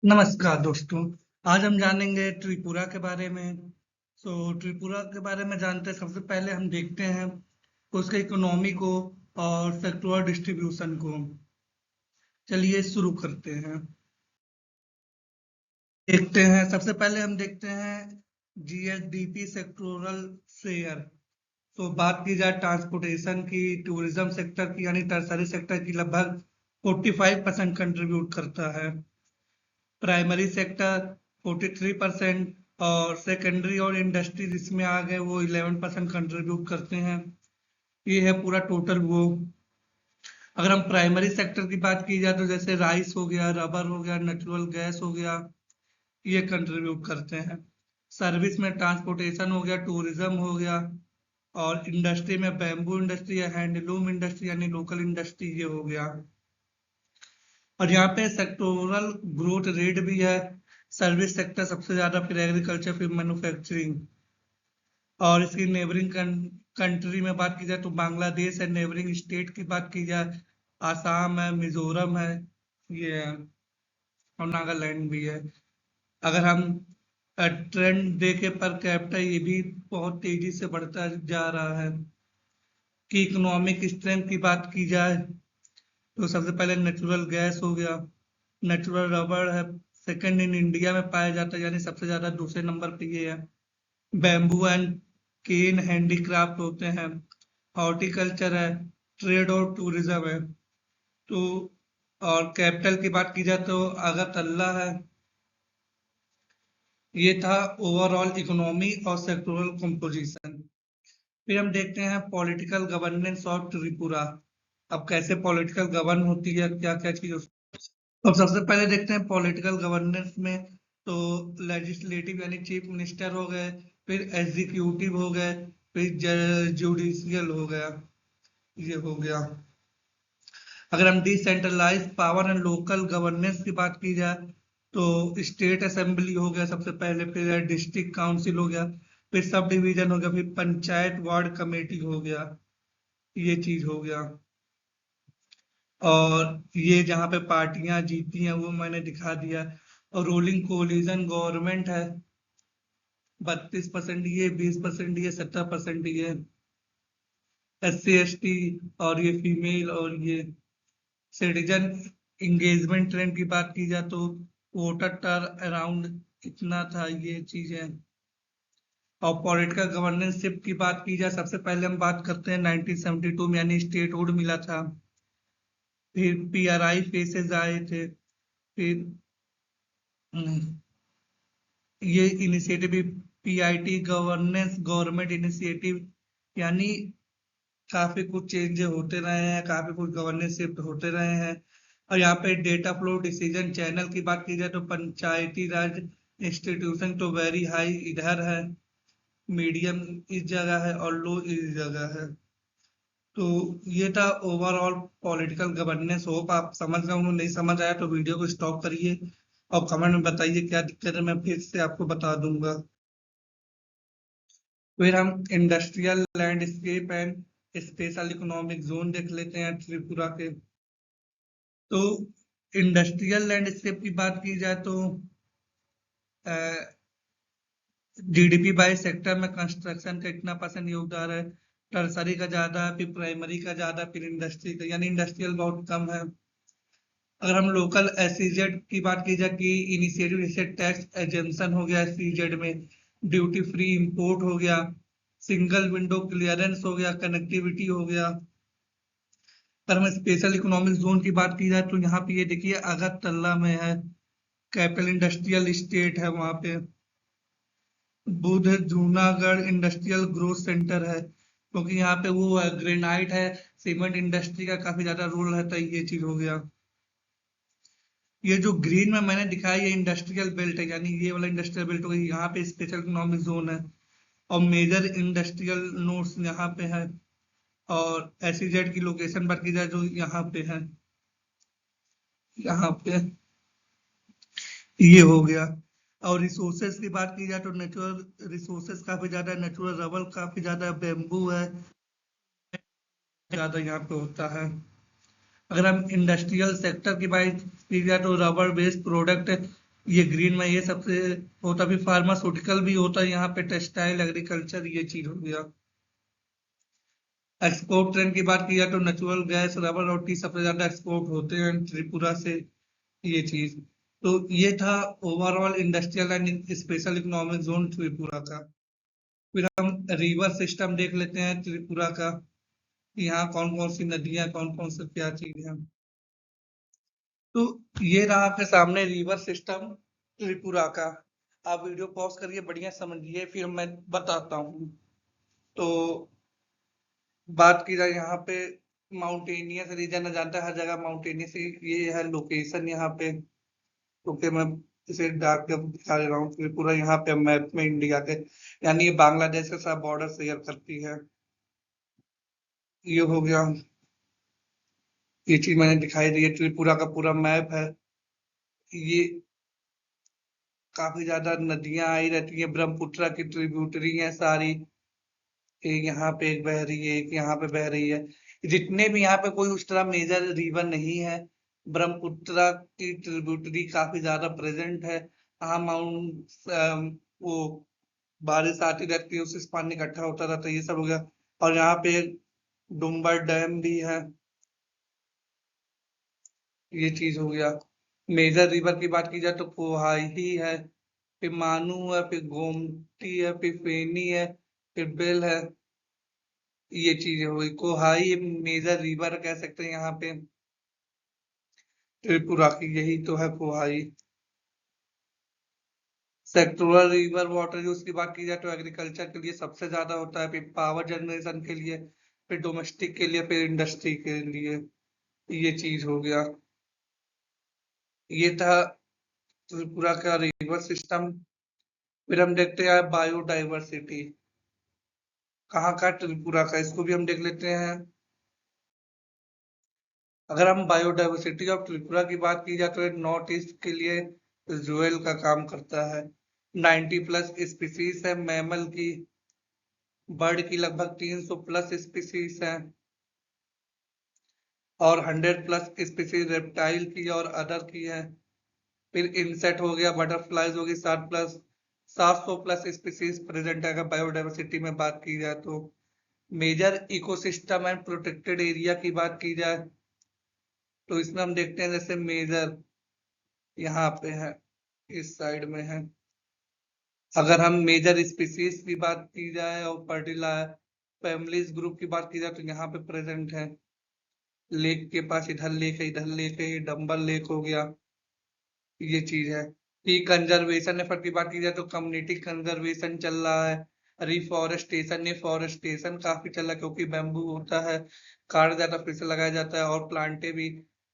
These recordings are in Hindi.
नमस्कार दोस्तों। आज हम जानेंगे त्रिपुरा के बारे में। त्रिपुरा के बारे में जानते हैं, सबसे पहले हम देखते हैं उसके इकोनॉमी को और सेक्टोरल डिस्ट्रीब्यूशन को। चलिए शुरू करते हैं। देखते हैं, सबसे पहले हम देखते हैं जीएसडीपी सेक्टोरल शेयर। तो बात की जाए ट्रांसपोर्टेशन की, टूरिज्म सेक्टर की यानी टर्सरी सेक्टर की, लगभग 45% कंट्रीब्यूट करता है। प्राइमरी सेक्टर 43% और सेकेंडरी और इंडस्ट्री जिसमें आ गए वो 11% कंट्रीब्यूट करते हैं। ये है पूरा टोटल वो। अगर हम प्राइमरी सेक्टर की बात की जाए तो जैसे राइस हो गया, रबर हो गया, नेचुरल गैस हो गया, ये कंट्रीब्यूट करते हैं। सर्विस में ट्रांसपोर्टेशन हो गया, टूरिज्म हो गया, और इंडस्ट्री में बैम्बू इंडस्ट्री या हैंडलूम इंडस्ट्री यानी लोकल इंडस्ट्री, ये हो गया। और यहाँ पे सेक्टोरल ग्रोथ रेट भी है। सर्विस सेक्टर सबसे ज्यादा, फिर एग्रीकल्चर, फिर मैन्युफैक्चरिंग। और इसकी नेबरिंग कंट्री में बात की जाए तो बांग्लादेश है। नेबरिंग स्टेट की बात की जाए, आसाम है, मिजोरम है, ये है, और नागालैंड भी है। अगर हम ट्रेंड देखे पर कैपिटा, ये भी बहुत तेजी से बढ़ता जा रहा है। कि इकोनॉमिक स्ट्रेंथ की बात की जाए तो सबसे पहले नेचुरल गैस हो गया, नेचुरल रबर है, सेकंड इन इंडिया में पाया जाता है, यानी सबसे ज्यादा दूसरे नंबर पे ये है। बैम्बू एंड केन हैंडीक्राफ्ट होते हैं। हॉर्टिकल्चर है, ट्रेड और टूरिज्म है। तो और कैपिटल की बात की जाए तो अगरतला है। ये था ओवरऑल इकोनॉमी और सेक्टोरल कंपोजिशन। फिर हम देखते हैं पॉलिटिकल गवर्नेंस ऑफ त्रिपुरा। अब कैसे पॉलिटिकल गवर्न होती है, क्या क्या चीज। अब सबसे पहले देखते हैं पॉलिटिकल गवर्नेंस में। तो लेजिस्लेटिव यानी चीफ मिनिस्टर हो गए, फिर एग्जीक्यूटिव हो गए, फिर जुडिशियल हो गया, ये हो गया। अगर हम decentralize power and local governance की बात की जाए तो स्टेट असेंबली हो गया सबसे पहले, फिर डिस्ट्रिक्ट काउंसिल हो गया, फिर सब डिवीजन हो गया, फिर पंचायत वार्ड कमेटी हो गया, ये चीज हो गया। और ये जहाँ पे पार्टियां जीती हैं वो मैंने दिखा दिया। और रूलिंग कोलिजन गवर्नमेंट है। 32% ये, 20% ये, 17% ये। SC ST और ये फीमेल, और ये सिटीजन इंगेजमेंट ट्रेंड की बात की जाए तो वोटर टर्न अराउंड इतना था, ये चीजें। और पॉलिटिकल गवर्नेंसशिप की बात की जाए, सबसे पहले हम बात करते हैं 1972 में, यानी स्टेटहुड मिला था। फिर PRI फेसेस आए थे। फिर ये इनिशिएटिव भी PIT गवर्नेंस गवर्नमेंट इनिशिएटिव, यानी काफी कुछ चेंज होते रहे हैं, काफी कुछ गवर्नेंस शिफ्ट होते रहे हैं। और यहाँ पे डेटा फ्लो डिसीजन चैनल की बात की जाए तो पंचायती राज इंस्टीट्यूशन तो वेरी हाई इधर है, मीडियम इस जगह है, और लो इस जगह है। तो ये था ओवरऑल पॉलिटिकल गवर्नेंस। होप आप समझ गए होंगे। नहीं समझ आया तो वीडियो को स्टॉप करिए और कमेंट में बताइए क्या दिक्कत है, मैं फिर से आपको बता दूंगा। फिर हम industrial landscape and special economic zone देख लेते हैं त्रिपुरा के। तो इंडस्ट्रियल लैंडस्केप की बात की जाए तो GDP बाय सेक्टर में कंस्ट्रक्शन का इतना परसेंट योगदान है, टर्सरी का ज्यादा है, फिर प्राइमरी का ज्यादा, फिर इंडस्ट्री का, यानी इंडस्ट्रियल बहुत कम है। अगर हम लोकल SEZ की बात की जाए कि इनिशिएटिव जैसे टैक्स एजेंशन हो गया, SEZ में ड्यूटी फ्री इंपोर्ट हो गया, सिंगल विंडो क्लियरेंस हो गया, कनेक्टिविटी हो गया। अगर हम स्पेशल इकोनॉमिक जोन की बात की जाए तो यहाँ पे ये देखिए अगरतला में है, कैपिटल इंडस्ट्रियल स्टेट है वहां पे। बुध जूनागढ़ इंडस्ट्रियल ग्रोथ सेंटर है, क्योंकि यहाँ पे वो है ग्रेनाइट है, सीमेंट इंडस्ट्री का काफी ज्यादा रोल रहता है, ये चीज हो गया। ये जो ग्रीन में मैंने दिखाया ये इंडस्ट्रियल बेल्ट है, यानी ये वाला इंडस्ट्रियल बेल्ट हो गई, यहाँ पे स्पेशल इकोनॉमिक जोन है। और मेजर इंडस्ट्रियल नोड्स यहाँ पे है। और SEZ की लोकेशन बात की जाए जो यहाँ पे है, यहाँ पे ये हो गया। और रिसोर्सेज की बात की जाए तो नेचुरल रिसोर्सेज काफी ज्यादा है, नेचुरल रबर काफी ज्यादा है, बेम्बू है ज्यादा यहाँ पे होता है। अगर हम इंडस्ट्रियल सेक्टर की बात की जाए तो रबर बेस्ड प्रोडक्ट ये ग्रीन में ये सबसे होता, भी फार्मास्यूटिकल भी होता है यहाँ पे, टेक्सटाइल, एग्रीकल्चर, ये चीज हो गया। एक्सपोर्ट ट्रेंड की बात की जाए तो नेचुरल गैस, रबर और टी सबसे ज्यादा एक्सपोर्ट होते हैं त्रिपुरा से, ये चीज। तो ये था overall industrial and special economic zone Tripura का। फिर हम रिवर सिस्टम देख लेते हैं त्रिपुरा का, यहाँ कौन कौन सी नदियां, कौन कौन सी क्या चीज है। तो ये रहा आपके सामने रिवर सिस्टम त्रिपुरा का। आप वीडियो पॉज करिए, बढ़िया समझिए, फिर मैं बताता हूँ। तो बात की जाए यहाँ पे, माउंटेनियस रीजन है, जानता है हर जगह माउंटेनियस, ये है लोकेशन यहाँ पे। क्योंकि मैं इसे डार्क दिखा रहा हूँ, त्रिपुरा यहाँ पे मैप में इंडिया के, यानी ये बांग्लादेश के साथ बॉर्डर शेयर करती है। ये हो गया, ये चीज मैंने दिखाई दी है, त्रिपुरा का पूरा मैप है। ये काफी ज्यादा नदियां आई रहती है, ब्रह्मपुत्र की ट्रिब्यूटरी है सारी। एक यहाँ पे एक बह रही है, एक यहाँ पे बह रही है। जितने भी यहाँ पे कोई उस तरह मेजर रिवर नहीं है, ब्रह्मपुत्र की ट्रिब्यूटरी काफी ज्यादा प्रेजेंट है। हाँ, वो बारिश आती रहती है, उससे पानी इकट्ठा होता रहता है, ये सब हो गया। और यहाँ पे डुम्बर डैम भी है, ये चीज हो गया। मेजर रिवर की बात की जाए तो कोहाई है, फिर मानू है, फिर गोमती है, फिर फेनी है, फिर बेल है। ये चीजें हो गई। कोहाई मेजर रिवर कह सकते हैं यहाँ पे त्रिपुरा की, यही तो है Kohai. Sectoral river water use की बात की जाए तो एग्रीकल्चर के लिए सबसे ज्यादा होता है, फिर पावर जनरेशन के लिए, फिर डोमेस्टिक के लिए, फिर इंडस्ट्री के लिए, ये चीज हो गया। ये था त्रिपुरा का रिवर सिस्टम। फिर हम देखते हैं बायोडाइवर्सिटी, कहाँ का त्रिपुरा का, इसको भी हम देख लेते हैं। अगर हम बायोडाइवर्सिटी ऑफ त्रिपुरा की बात की जाए तो नॉर्थ ईस्ट के लिए ज्वेल का काम करता है। 90 प्लस स्पीसीज है मैमल की, बर्ड की लगभग 300 प्लस स्पीसीज है, और 100 प्लस स्पीसीज रेप्टाइल की और अदर की है। फिर इंसेक्ट हो गया, बटरफ्लाईज होगी 700 प्लस स्पीसीज प्रेजेंट है अगर बायोडाइवर्सिटी में बात की जाए तो। Major ecosystem and protected area की बात की जाए तो इसमें हम देखते हैं, जैसे मेजर यहाँ पे है, इस साइड में है। अगर हम मेजर स्पीसीज की बात की जाए और पर्टिकुलर फैमिलीज ग्रुप की बात की जाए तो यहाँ पे प्रेजेंट है। लेक के पास इधर लेक है, इधर लेक है, ये डम्बल लेक हो गया, ये चीज है। कि कंजर्वेशन एफर्ट की बात की जाए तो कम्युनिटी कंजर्वेशन चल रहा है, रिफॉरेस्टेशन, ने फॉरेस्टेशन काफी चल रहा है, क्योंकि बैम्बू होता है, काट जाता फिर से लगाया जाता है, और प्लांटे भी।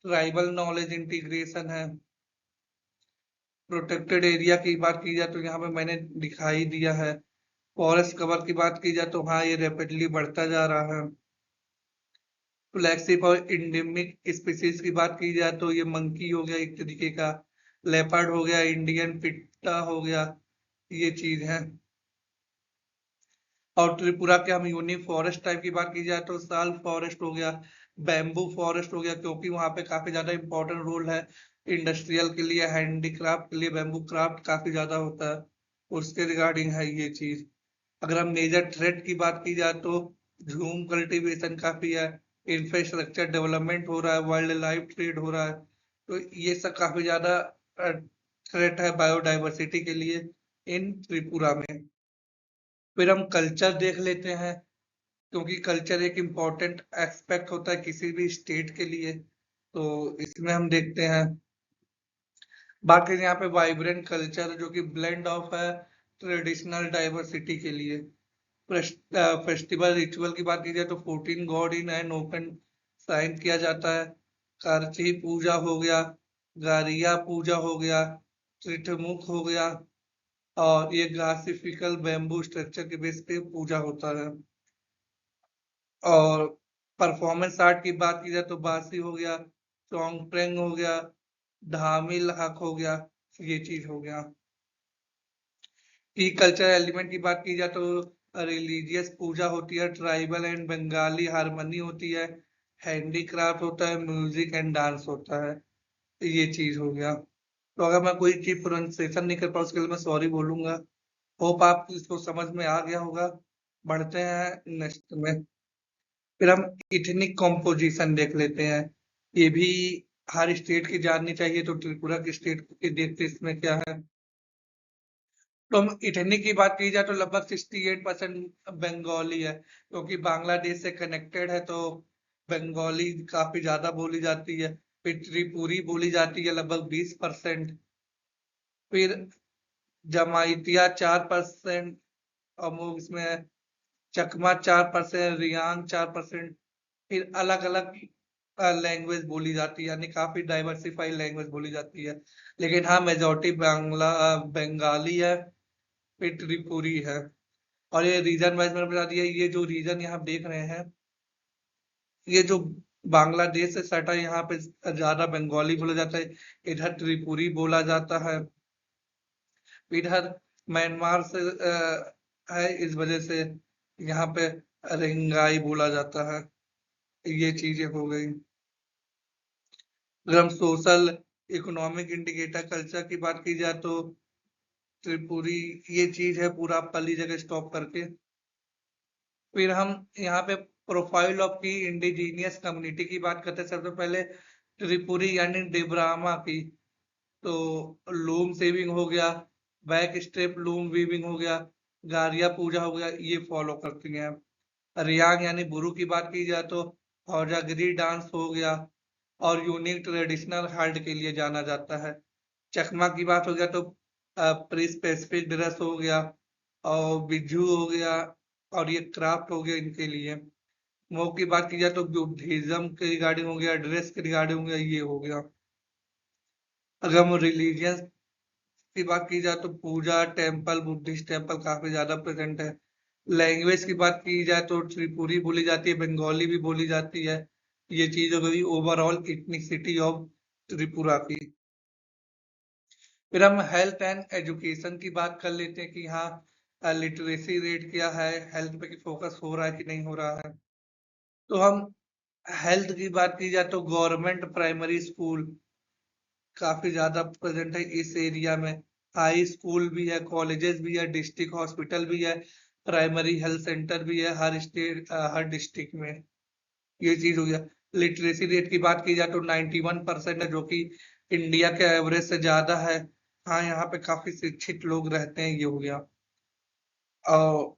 ट्राइबल नॉलेज इंटीग्रेशन है। प्रोटेक्टेड एरिया की बात की जाए तो यहाँ पे मैंने दिखाई दिया है। फॉरेस्ट कवर की बात की जाए तो हाँ, ये रैपिडली बढ़ता जा रहा है। फ्लैगशिप और इंडेमिक स्पीसीज की बात की जाए तो ये मंकी हो गया एक तरीके का, लेपर्ड हो गया, इंडियन पिट्टा हो गया, ये चीज है। और त्रिपुरा के हम यूनिक फॉरेस्ट टाइप की बात की जाए तो साल फॉरेस्ट हो गया, बैम्बू फॉरेस्ट हो गया, क्योंकि वहां पे काफी ज्यादा इंपॉर्टेंट रोल है इंडस्ट्रियल के लिए, हैंडीक्राफ्ट के लिए बैम्बू क्राफ्ट काफी ज्यादा होता है, उसके रिगार्डिंग है ये चीज। अगर हम मेजर थ्रेट की बात की जाए तो झूम कल्टीवेशन काफी है, इंफ्रास्ट्रक्चर डेवलपमेंट हो रहा है, वाइल्ड लाइफ ट्रेड हो रहा है, तो ये सब काफी ज्यादा थ्रेट है बायोडाइवर्सिटी के लिए इन त्रिपुरा में। फिर हम कल्चर देख लेते हैं, क्योंकि कल्चर एक इम्पॉर्टेंट एस्पेक्ट होता है किसी भी स्टेट के लिए। तो इसमें हम देखते हैं, बाकी यहाँ पे वाइब्रेंट कल्चर जो कि ब्लेंड ऑफ है ट्रेडिशनल डाइवर्सिटी के लिए। फेस्टिवल रिचुअल की बात की जाए तो 14 god in and open sign किया जाता है। कारची पूजा हो गया, गारिया पूजा हो गया, त्रिठमुख हो गया, और ये ग्रासिफिकल बैम्बू स्ट्रक्चर के बेस पे पूजा होता है। और परफॉर्मेंस आर्ट की बात की जाए तो बासी हो गया, चोंगप्रेंग हो गया, धामिल हक हो गया, ये चीज हो गया। की कल्चर एलिमेंट की बात की जाए तो रिलीजियस पूजा होती है, ट्राइबल एंड बंगाली हारमोनी होती है, हैंडीक्राफ्ट होता है, म्यूजिक एंड डांस होता है, ये चीज हो गया। तो अगर मैं कोई चीज प्रोनाउंसिएशन नहीं कर पाऊँ उसके लिए मैं सॉरी बोलूंगा। होप आप इसको समझ में आ गया होगा। बढ़ते हैं नेक्स्ट में। फिर हम इथनिक कॉम्पोजिशन देख लेते हैं। ये भी हर स्टेट की जाननी चाहिए, तो त्रिपुरा की स्टेट की देखते हैं इसमें क्या है। तो हम इथनिक की बात की जाए तो लगभग 68% बंगाली है, क्योंकि बांग्लादेश से कनेक्टेड है, तो बंगाली काफी ज्यादा बोली जाती है। फिर त्रिपुरी बोली जाती है लगभग 20%। फिर जमाइतिया 4%, और इसमें चकमा 4%, रियांग 4%। फिर अलग अलग लैंग्वेज बोली जाती है, यानी काफी डाइवर्सिफाइड लैंग्वेज बोली जाती है। लेकिन हाँ, मेजोरिटी बंगाली है, फिर त्रिपुरी है। और ये रीजन वाइज मैंने बता दिया, ये जो रीजन यहाँ देख रहे हैं, ये जो बांग्लादेश से सटा है, यहाँ पे ज्यादा बंगाली बोला जाता है, इधर त्रिपुरी बोला जाता है। इधर म्यांमार से है, इस वजह से यहाँ पे रिंगाई बोला जाता है। ये चीजें हो गई। अगर हम सोशल इकोनॉमिक इंडिकेटर कल्चर की बात की जाए तो त्रिपुरी ये चीज है, पूरा पल्ली जगह स्टॉप करके। फिर हम यहाँ पे प्रोफाइल ऑफ की इंडिजीनियस कम्युनिटी की बात करते हैं। सबसे पहले त्रिपुरी यानी डिब्रामा की, तो लूम सेविंग हो गया, बैक स्टेप लूम वीविंग हो गया, गारिया पूजा हो गया, ये फॉलो करती हैं। रियांग यानी बुरु की बात की जाए तो हौजागिरी डांस हो गया, और यूनिक ट्रेडिशनल हार्ट के लिए जाना जाता है। चकमा की बात हो गया तो प्री स्पेसिफिक ड्रेस हो गया, और बिजू हो गया, और ये क्राफ्ट हो गया इनके लिए। मो की बात की जाए तो बुद्धिज्म के रिगार्डिंग हो गया, ड्रेस के रिगार्डिंग हो गया, ये हो गया। अगर हम रिलीजियस की बात की जाए तो पूजा टेम्पल, बुद्धिस्ट टेम्पल काफी ज्यादा प्रेजेंट है। लैंग्वेज की बात की जाए तो त्रिपुरी बोली जाती है, बंगाली भी बोली जाती है। ये चीज हो गई ओवरऑल इथनिसिटी ऑफ त्रिपुरा की। फिर हम हेल्थ एंड एजुकेशन की बात कर लेते हैं कि हाँ, लिटरेसी रेट क्या है, हेल्थ पे फोकस हो रहा है कि नहीं हो रहा है। तो हम हेल्थ की बात की जाए तो गवर्नमेंट प्राइमरी स्कूल काफी ज्यादा प्रेजेंट है इस एरिया में। हाई स्कूल भी है, कॉलेजेस भी है, डिस्ट्रिक्ट हॉस्पिटल भी है, प्राइमरी हेल्थ सेंटर भी है हर स्टेट हर डिस्ट्रिक्ट में। ये चीज हो गया। लिटरेसी रेट की बात की जाए तो 91% है, जो कि इंडिया के एवरेज से ज्यादा है। हाँ, यहाँ पे काफी शिक्षित लोग रहते हैं, ये हो गया। और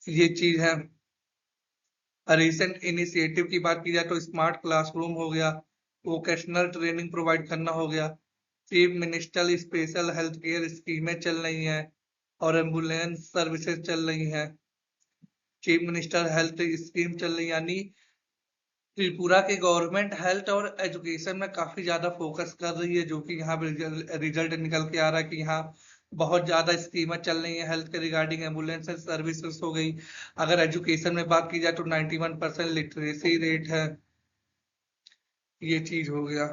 ये चीज है। रिसेंट इनिशिएटिव की बात की जाए तो स्मार्ट क्लासरूम हो गया, वोकेशनल ट्रेनिंग प्रोवाइड करना हो गया, chief minister special health care स्कीमें चल रही हैं, और एम्बुलेंस सर्विसेज चल रही हैं। चीफ मिनिस्टर हेल्थ स्कीम चल रही, यानी त्रिपुरा की गवर्नमेंट हेल्थ और एजुकेशन में काफी ज्यादा फोकस कर रही है, जो कि यहाँ पे रिजल्ट निकल के आ रहा है कि यहाँ बहुत ज्यादा स्कीमें चल रही है हेल्थ के रिगार्डिंग, एम्बुलेंस सर्विसेज हो गई। अगर एजुकेशन में बात की जाए तो 91% लिटरेसी रेट है। ये चीज हो गया।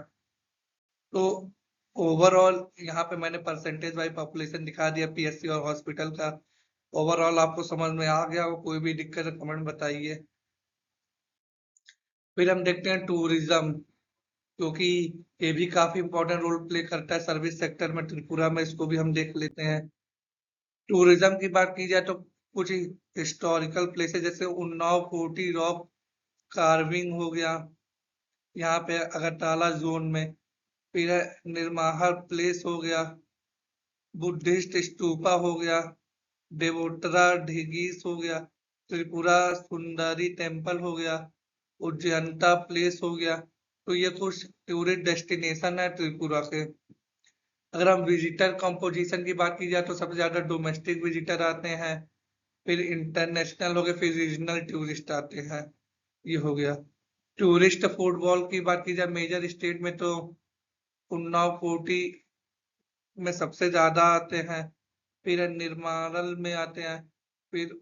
तो ओवरऑल यहाँ पे मैंने परसेंटेज वाइज पॉपुलेशन दिखा दिया पीएससी और हॉस्पिटल का। ओवरऑल आपको समझ में आ गया हो? कोई भी दिक्कत है कमेंट बताइए। फिर हम देखते हैं टूरिज्म, क्योंकि ये भी काफी इंपॉर्टेंट रोल प्ले करता है सर्विस सेक्टर में त्रिपुरा में, इसको भी हम देख लेते हैं। टूरिज्म की बात की जाए तो कुछ हिस्टोरिकल प्लेसेस जैसे उन्नाव फोर्टी रॉक कार्विंग हो गया यहाँ पे अगरतला जोन में। फिर है निर्माहर प्लेस हो गया, बुद्धिस्ट स्तूपा हो गया, देवोत्तरा ढिगीस हो गया, त्रिपुरा सुंदरी टेम्पल हो गया, उज्जैनता प्लेस हो गया। तो ये कुछ टूरिस्ट डेस्टिनेशन है त्रिपुरा के। अगर हम विजिटर कंपोजिशन की बात की जाए तो सबसे ज्यादा डोमेस्टिक विजिटर आते हैं, फिर इंटरनेशनल हो गए, फिर रीजनल टूरिस्ट आते हैं। ये हो गया। टूरिस्ट फुटबॉल की बात की जाए मेजर स्टेट में तो उन्नाव कोटी में सबसे ज्यादा आते हैं, फिर निर्माल में आते हैं, फिर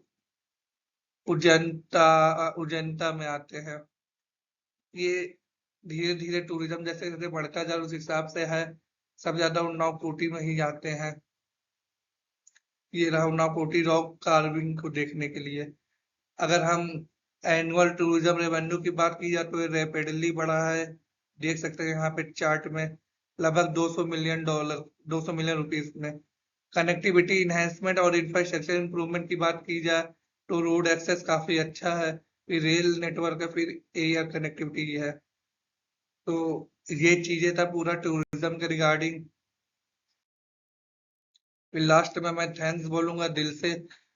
उजंता उजंता में आते हैं। ये धीरे धीरे टूरिज्म जैसे जैसे बढ़ता जा रहा है उस हिसाब से है, सब ज्यादा उन्नाव कोटी में ही जाते हैं। ये रहा उन्नाव कोटी रॉक कार्विंग को देखने के लिए। अगर हम एनुअल टूरिज्म रेवेन्यू की बात की जाए तो ये रैपिडली बढ़ा है, देख सकते हैं यहाँ पे चार्ट में। लगभग $200 मिलियन रुपीस में। कनेक्टिविटी इन्हेंसमेंट और इंफ्रास्ट्रक्चर इंप्रूवमेंट की बात की जाए तो रोड एक्सेस काफी अच्छा है, फिर रेल नेटवर्क है, फिर एयर कनेक्टिविटी है। तो ये चीजें था पूरा टूरिज्म के रिगार्डिंग। फिर लास्ट में मैं थैंक्स बोलूंगा दिल से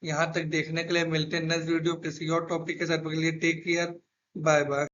यहाँ तक देखने के लिए। मिलते हैं नेक्स्ट वीडियो किसी और टॉपिक के साथ। के लिए टेक केयर, बाय बाय।